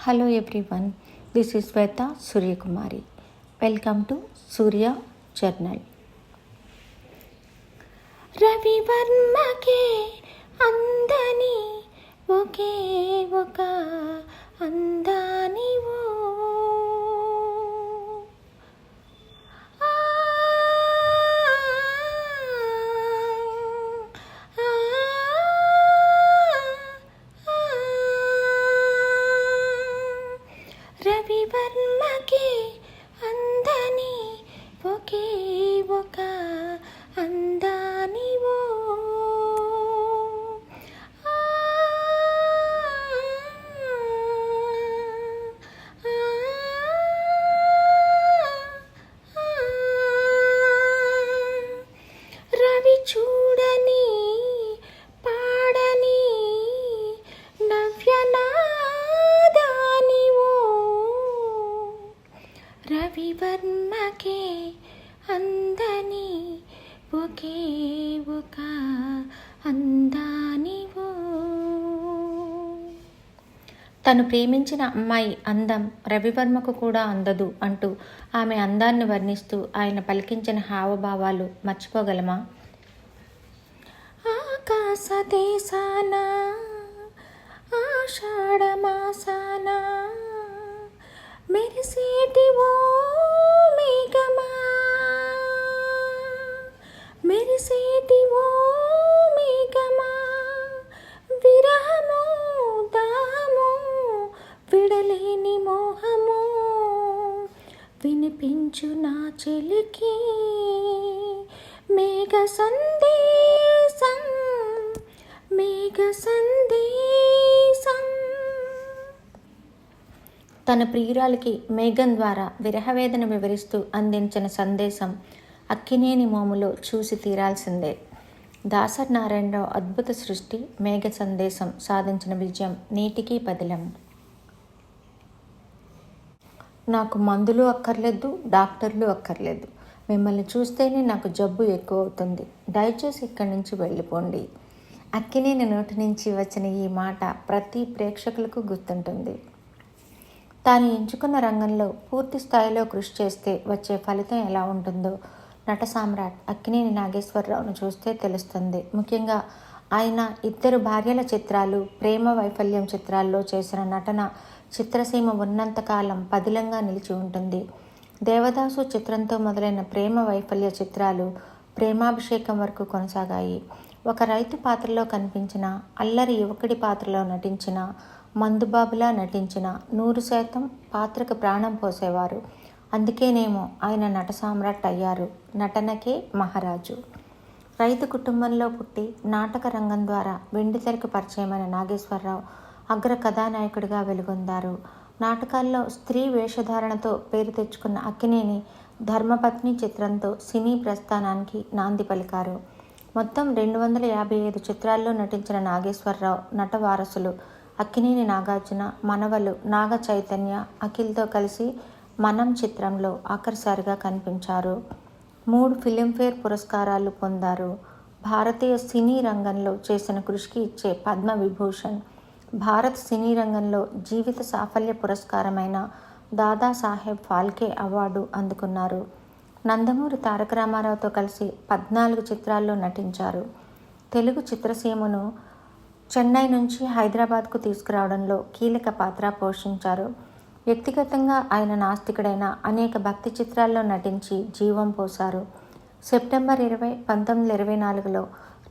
Hello everyone, this is Sweta Suryakumari. Welcome to Surya Journal. Ravi వర్మకే అందని ఒకే ఒక అందానివో రవి వర్మకే అందని ఒకే ఒక అందానివో రవి చూడని పాడని నవ్యనాదానివో రవి వర్మకే అందని ఒకే ఒక అందానివో. తను ప్రేమించిన అమ్మాయి అందం రవివర్మకు కూడా అందదు అంటూ ఆమె అందాన్ని వర్ణిస్తూ ఆయన పలికించిన హావభావాలు మర్చిపోగలమా? ఆకాశ దేశాన ఆషాఢమాసాన మెరిసేటివో మేఘమా మెరిసేటివో మేఘమా విరహము దాహము విడలేని మోహము వినిపించు నా చెలికి మేఘ సందేశం మేఘ సందేశం. తన ప్రియురాలికి మేఘం ద్వారా విరహవేదన వివరిస్తూ అందించిన సందేశం అక్కినేని మోములో చూసి తీరాల్సిందే. దాసరి నారాయణరావు అద్భుత సృష్టి మేఘ సందేశం సాధించిన విజయం నేటికీ పదిలం. నాకు మందులు అక్కర్లేదు, డాక్టర్లు అక్కర్లేదు, మిమ్మల్ని చూస్తేనే నాకు జబ్బు ఎక్కువ అవుతుంది, దయచేసి ఇక్కడి నుంచి వెళ్ళిపోండి. అక్కినేని నోటి నుంచి వచ్చిన ఈ మాట ప్రతి ప్రేక్షకులకు గుర్తుంటుంది. తాను ఎంచుకున్న రంగంలో పూర్తి స్థాయిలో కృషి చేస్తే వచ్చే ఫలితం ఎలా ఉంటుందో నట సామ్రాట్ అక్కినేని నాగేశ్వరరావును చూస్తే తెలుస్తుంది. ముఖ్యంగా ఆయన ఇద్దరు భార్యల చిత్రాలు, ప్రేమ వైఫల్యం చిత్రాల్లో చేసిన నటన చిత్రసీమ ఉన్నంతకాలం పదిలంగా నిలిచి ఉంటుంది. దేవదాసు చిత్రంతో మొదలైన ప్రేమ వైఫల్య చిత్రాలు ప్రేమాభిషేకం వరకు కొనసాగాయి. ఒక రైతు పాత్రలో కనిపించిన, అల్లరి యువకుడి పాత్రలో నటించిన, మందుబాబులా నటించిన 100% పాత్రకు ప్రాణం పోసేవారు. అందుకేనేమో ఆయన నట సామ్రాట్ అయ్యారు, నటనకే మహారాజు. రైతు కుటుంబంలో పుట్టి నాటక రంగం ద్వారా వెండితెరకు పరిచయమైన నాగేశ్వరరావు అగ్ర కథానాయకుడిగా వెలుగొందారు. నాటకాల్లో స్త్రీ వేషధారణతో పేరు తెచ్చుకున్న అక్కినేని ధర్మపత్ని చిత్రంతో సినీ ప్రస్థానానికి నాంది పలికారు. మొత్తం 255 చిత్రాల్లో నటించిన నాగేశ్వరరావు నట వారసులు అక్కినేని నాగార్జున, మనవలు నాగ చైతన్య, అఖిల్తో కలిసి మనం చిత్రంలో ఆఖరిసారిగా కనిపించారు. 3 ఫిలింఫేర్ పురస్కారాలు పొందారు. భారతీయ సినీ రంగంలో చేసిన కృషికి ఇచ్చే పద్మవిభూషణ్, భారత సినీ రంగంలో జీవిత సాఫల్య పురస్కారమైన దాదాసాహెబ్ ఫాల్కే అవార్డు అందుకున్నారు. నందమూరి తారక రామారావుతో కలిసి 14 చిత్రాల్లో నటించారు. తెలుగు చిత్రసీమను చెన్నై నుంచి హైదరాబాద్కు తీసుకురావడంలో కీలక పాత్ర పోషించారు. వ్యక్తిగతంగా ఆయన నాస్తికుడైన అనేక భక్తి చిత్రాల్లో నటించి జీవం పోశారు. సెప్టెంబర్ 20, 1924లో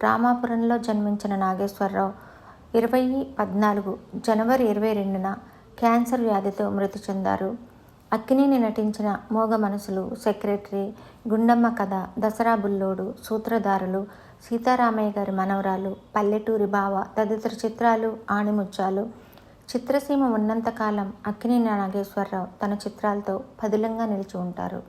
రామాపురంలో జన్మించిన నాగేశ్వరరావు 2014 జనవరి 22న క్యాన్సర్ వ్యాధితో మృతి చెందారు. అక్కినేని నటించిన మోగ మనసులు, సెక్రటరీ, గుండమ్మ కథ, దసరా బుల్లోడు, సూత్రధారులు, సీతారామయ్య గారి మనవరాలు, పల్లెటూరి బావ తదితర చిత్రాలు ఆణిముత్యాలు. చిత్రసీమ ఉన్నంతకాలం అక్కినేని నాగేశ్వరరావు తన చిత్రాలతో పదిలంగా నిలిచి ఉంటారు.